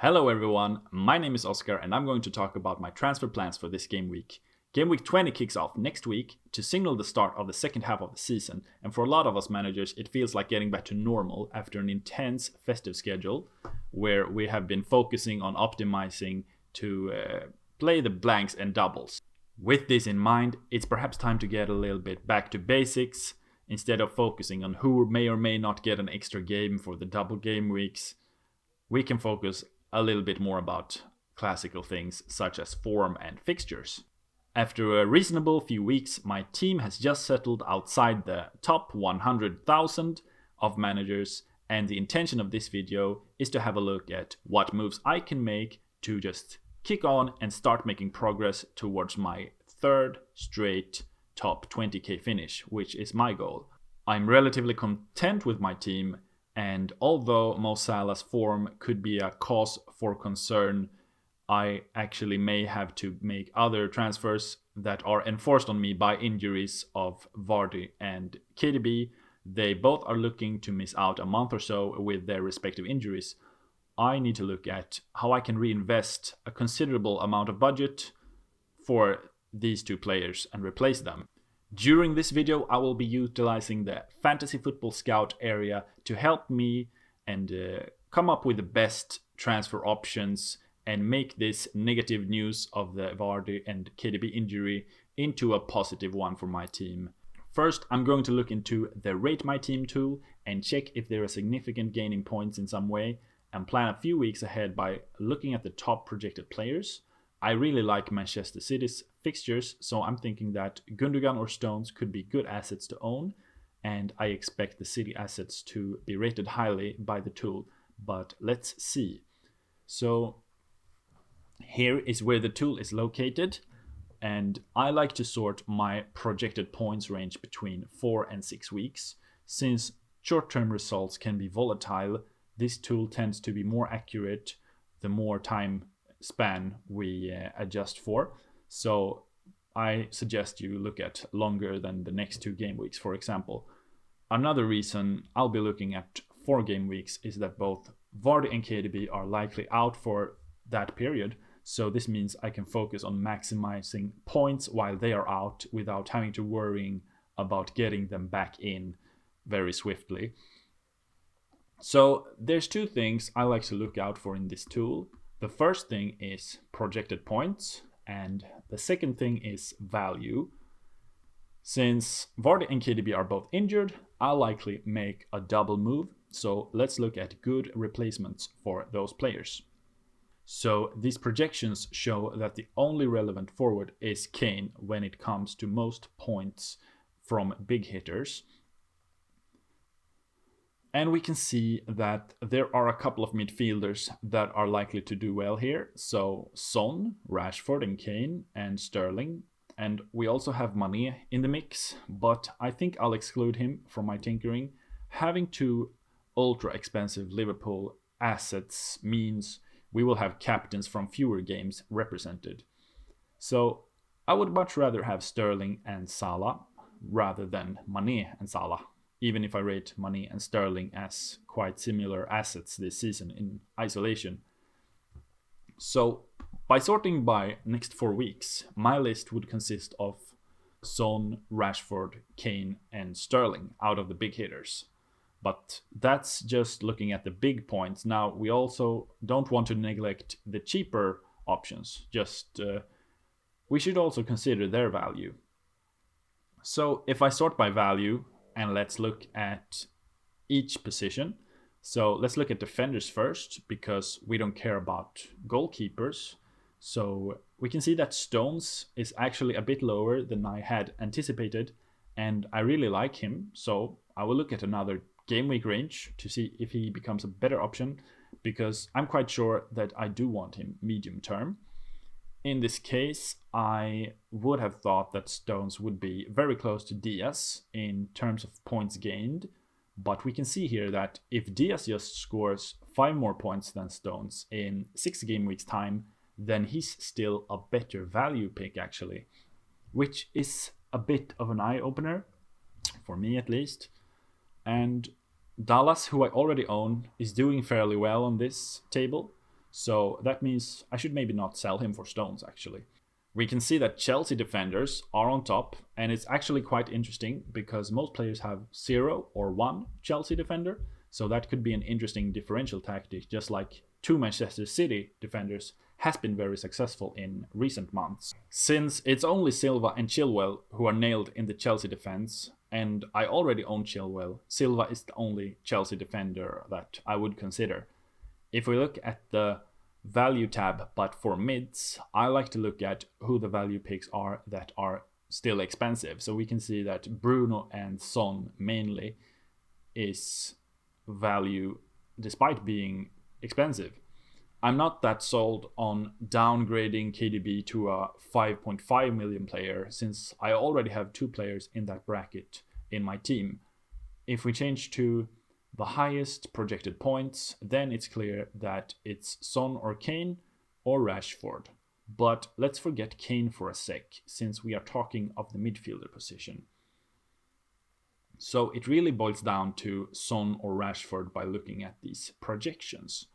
Hello everyone, my name is Oscar and I'm going to talk about my transfer plans for this game week. Game week 20 kicks off next week to signal the start of the second half of the season, and for a lot of us managers it feels like getting back to normal after an intense festive schedule where we have been focusing on optimizing to play the blanks and doubles. With this in mind, it's perhaps time to get a little bit back to basics. Instead of focusing on who may or may not get an extra game for the double game weeks, we can focus a little bit more about classical things such as form and fixtures. After a reasonable few weeks, my team has just settled outside the top 100,000 of managers, and the intention of this video is to have a look at what moves I can make to just kick on and start making progress towards my third straight top 20k finish, which is my goal. I'm relatively content with my team, and although Mo Salah's form could be a cause for concern, I actually may have to make other transfers that are enforced on me by injuries of Vardy and KDB. They both are looking to miss out a month or so with their respective injuries. I need to look at how I can reinvest a considerable amount of budget for these two players and replace them. During this video, I will be utilizing the Fantasy Football Scout area to help me and come up with the best transfer options and make this negative news of the Vardy and KDB injury into a positive one for my team. First, I'm going to look into the RateMyTeam tool and check if there is significant gain in points in some way, and plan a few weeks ahead by looking at the top projected players. I really like Manchester City's fixtures, so I'm thinking that Gundogan or Stones could be good assets to own, and I expect the City assets to be rated highly by the tool, but let's see. So here is where the tool is located, and I like to sort my projected points range between 4 and 6 weeks. Since short-term results can be volatile, this tool tends to be more accurate the more time span we adjust for. So I suggest you look at longer than the next 2 game weeks, for example. Another reason I'll be looking at 4 game weeks is that both Vardy and KDB are likely out for that period. So this means I can focus on maximizing points while they are out without having to worrying about getting them back in very swiftly. So there's 2 things I like to look out for in this tool. The first thing is projected points, and the second thing is value. Since Vardy and KDB are both injured, I'll likely make a double move, so let's look at good replacements for those players. So these projections show that the only relevant forward is Kane when it comes to most points from big hitters. And we can see that there are a couple of midfielders that are likely to do well here. So Son, Rashford and Kane and Sterling. And we also have Mane in the mix, but I think I'll exclude him from my tinkering. Having 2 ultra expensive Liverpool assets means we will have captains from fewer games represented. So I would much rather have Sterling and Salah rather than Mane and Salah, even if I rate Mane and Sterling as quite similar assets this season in isolation. So by sorting by next 4 weeks, my list would consist of Son, Rashford, Kane and Sterling out of the big hitters. But that's just looking at the big points. Now we also don't want to neglect the cheaper options, we should also consider their value. So if I sort by value, and let's look at each position. So let's look at defenders first, because we don't care about goalkeepers. So we can see that Stones is actually a bit lower than I had anticipated, and I really like him. So I will look at another game week range to see if he becomes a better option, because I'm quite sure that I do want him medium term. In this case, I would have thought that Stones would be very close to Diaz in terms of points gained, but we can see here that if Diaz just scores 5 more points than Stones in 6 game weeks time, then he's still a better value pick actually, which is a bit of an eye-opener, for me at least. And Dallas, who I already own, is doing fairly well on this table. So that means I should maybe not sell him for stones, actually. We can see that Chelsea defenders are on top, and it's actually quite interesting because most players have 0 or 1 Chelsea defender, so that could be an interesting differential tactic, just like 2 Manchester City defenders has been very successful in recent months. Since it's only Silva and Chilwell who are nailed in the Chelsea defense, and I already own Chilwell, Silva is the only Chelsea defender that I would consider. If we look at the value tab, but for mids, I like to look at who the value picks are that are still expensive. So we can see that Bruno and Son mainly is value despite being expensive. I'm not that sold on downgrading KDB to a 5.5 million player since I already have 2 players in that bracket in my team. If we change to the highest projected points, then it's clear that it's Son or Kane or Rashford. But let's forget Kane for a sec, since we are talking of the midfielder position. So it really boils down to Son or Rashford by looking at these projections.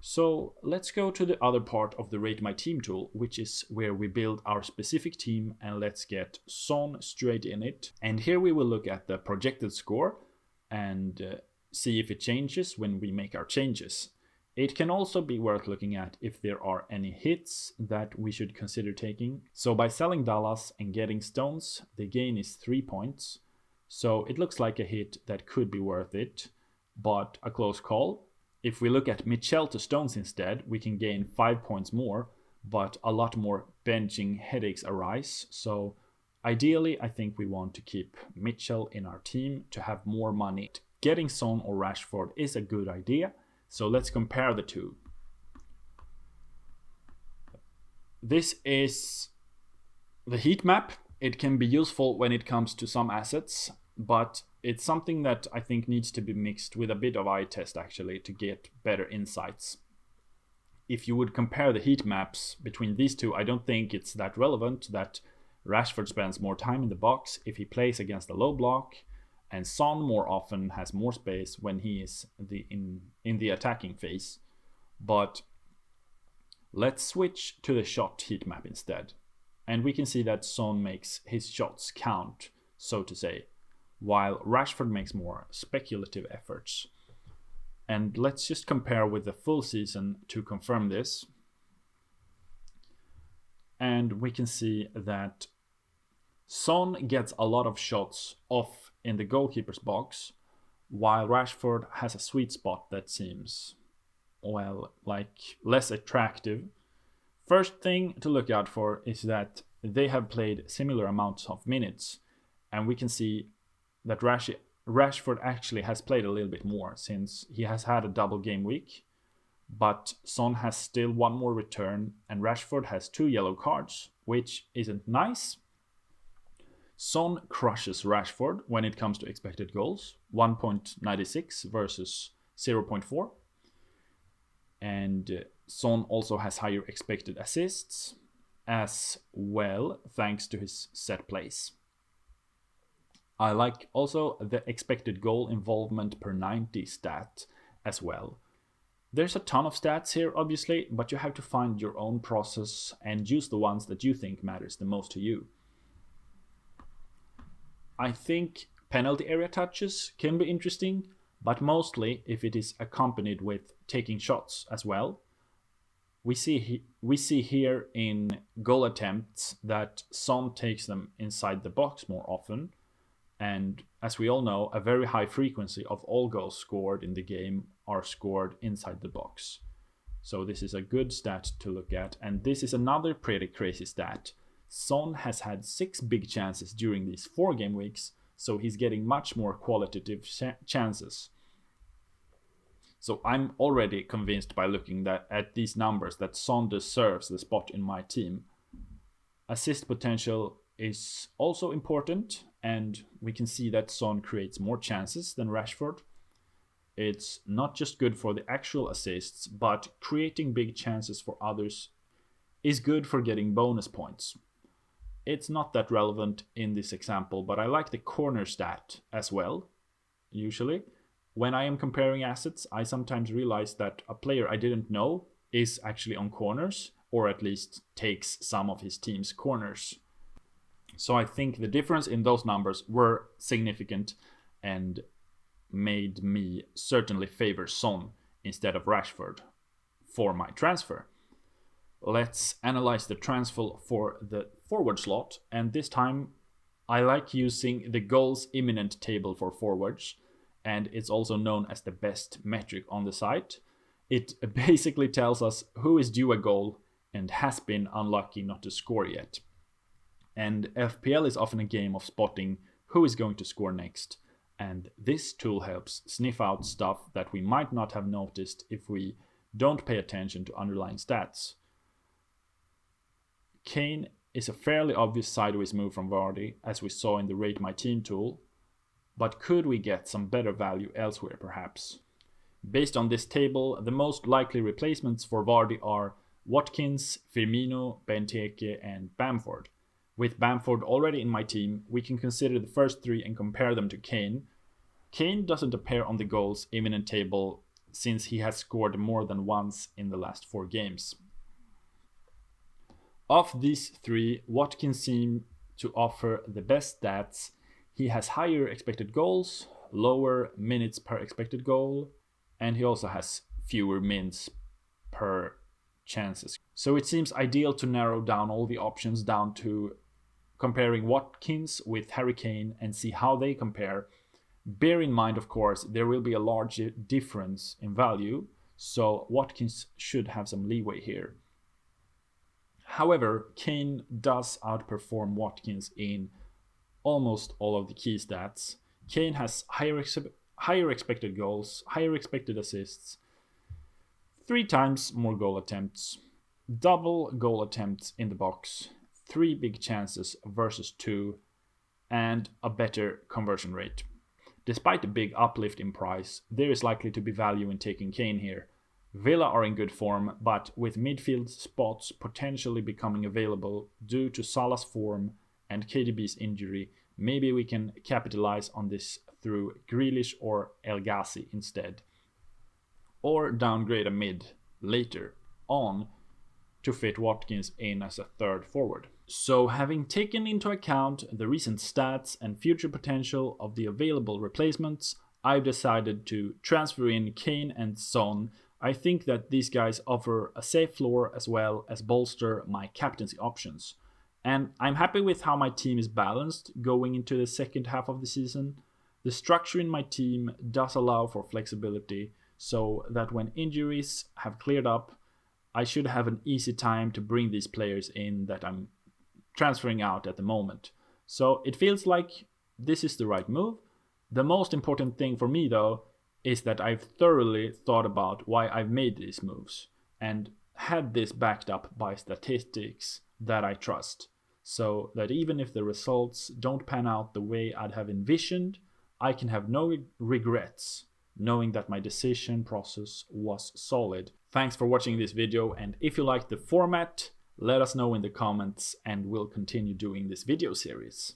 So let's go to the other part of the Rate My Team tool, which is where we build our specific team, and let's get Son straight in it. And here we will look at the projected score and see if it changes when we make our changes. It can also be worth looking at if there are any hits that we should consider taking. So by selling Dallas and getting stones, the gain is 3 points. So it looks like a hit that could be worth it, but a close call. If we look at Mitchell to stones instead, we can gain 5 points more, but a lot more benching headaches arise. So ideally, I think we want to keep Mitchell in our team to have more money. Getting Son or Rashford is a good idea, so let's compare the two. This is the heat map. It can be useful when it comes to some assets, but it's something that I think needs to be mixed with a bit of eye test actually to get better insights. If you would compare the heat maps between these two, I don't think it's that relevant that Rashford spends more time in the box if he plays against a low block, and Son more often has more space when he is in the attacking phase. But let's switch to the shot heat map instead. And we can see that Son makes his shots count, so to say, while Rashford makes more speculative efforts. And let's just compare with the full season to confirm this. And we can see that Son gets a lot of shots off in the goalkeeper's box, while Rashford has a sweet spot that seems, well, like less attractive. First thing to look out for is that they have played similar amounts of minutes, and we can see that Rashford actually has played a little bit more since he has had a double game week, but Son has still 1 more return and Rashford has 2 yellow cards, which isn't nice. Son crushes Rashford when it comes to expected goals, 1.96 versus 0.4. And Son also has higher expected assists as well, thanks to his set plays. I like also the expected goal involvement per 90 stat as well. There's a ton of stats here, obviously, but you have to find your own process and use the ones that you think matters the most to you. I think penalty area touches can be interesting, but mostly if it is accompanied with taking shots as well. We see here in goal attempts that Son takes them inside the box more often, and as we all know, a very high frequency of all goals scored in the game are scored inside the box. So this is a good stat to look at, and this is another pretty crazy stat. Son has had 6 big chances during these 4 game weeks, so he's getting much more qualitative chances. So I'm already convinced by looking at these numbers that Son deserves the spot in my team. Assist potential is also important, and we can see that Son creates more chances than Rashford. It's not just good for the actual assists, but creating big chances for others is good for getting bonus points. It's not that relevant in this example, but I like the corner stat as well, usually. When I am comparing assets, I sometimes realize that a player I didn't know is actually on corners, or at least takes some of his team's corners. So I think the difference in those numbers were significant and made me certainly favor Son instead of Rashford for my transfer. Let's analyze the transfer for the forward slot, and this time I like using the goals imminent table for forwards, and it's also known as the best metric on the site. It basically tells us who is due a goal and has been unlucky not to score yet. And FPL is often a game of spotting who is going to score next, and this tool helps sniff out stuff that we might not have noticed if we don't pay attention to underlying stats. Kane is a fairly obvious sideways move from Vardy, as we saw in the RateMyTeam tool, but could we get some better value elsewhere perhaps? Based on this table, the most likely replacements for Vardy are Watkins, Firmino, Benteke and Bamford. With Bamford already in my team, we can consider the first three and compare them to Kane. Kane doesn't appear on the goals imminent table since he has scored more than once in the last 4 games. Of these three, Watkins seems to offer the best stats. He has higher expected goals, lower minutes per expected goal, and he also has fewer mints per chances. So it seems ideal to narrow down all the options down to comparing Watkins with Harry Kane and see how they compare. Bear in mind, of course, there will be a large difference in value, so Watkins should have some leeway here. However, Kane does outperform Watkins in almost all of the key stats. Kane has higher expected goals, higher expected assists, 3 times more goal attempts, double goal attempts in the box, 3 big chances versus 2, and a better conversion rate. Despite the big uplift in price, there is likely to be value in taking Kane here. Villa are in good form, but with midfield spots potentially becoming available due to Salah's form and KDB's injury, maybe we can capitalize on this through Grealish or El Ghazi instead. Or downgrade a mid later on to fit Watkins in as a third forward. So having taken into account the recent stats and future potential of the available replacements, I've decided to transfer in Kane and Son. I think that these guys offer a safe floor as well as bolster my captaincy options. And I'm happy with how my team is balanced going into the second half of the season. The structure in my team does allow for flexibility, so that when injuries have cleared up, I should have an easy time to bring these players in that I'm transferring out at the moment. So it feels like this is the right move. The most important thing for me though is that I've thoroughly thought about why I've made these moves and had this backed up by statistics that I trust, so that even if the results don't pan out the way I'd have envisioned, I can have no regrets knowing that my decision process was solid. Thanks for watching this video, and if you liked the format, let us know in the comments and we'll continue doing this video series.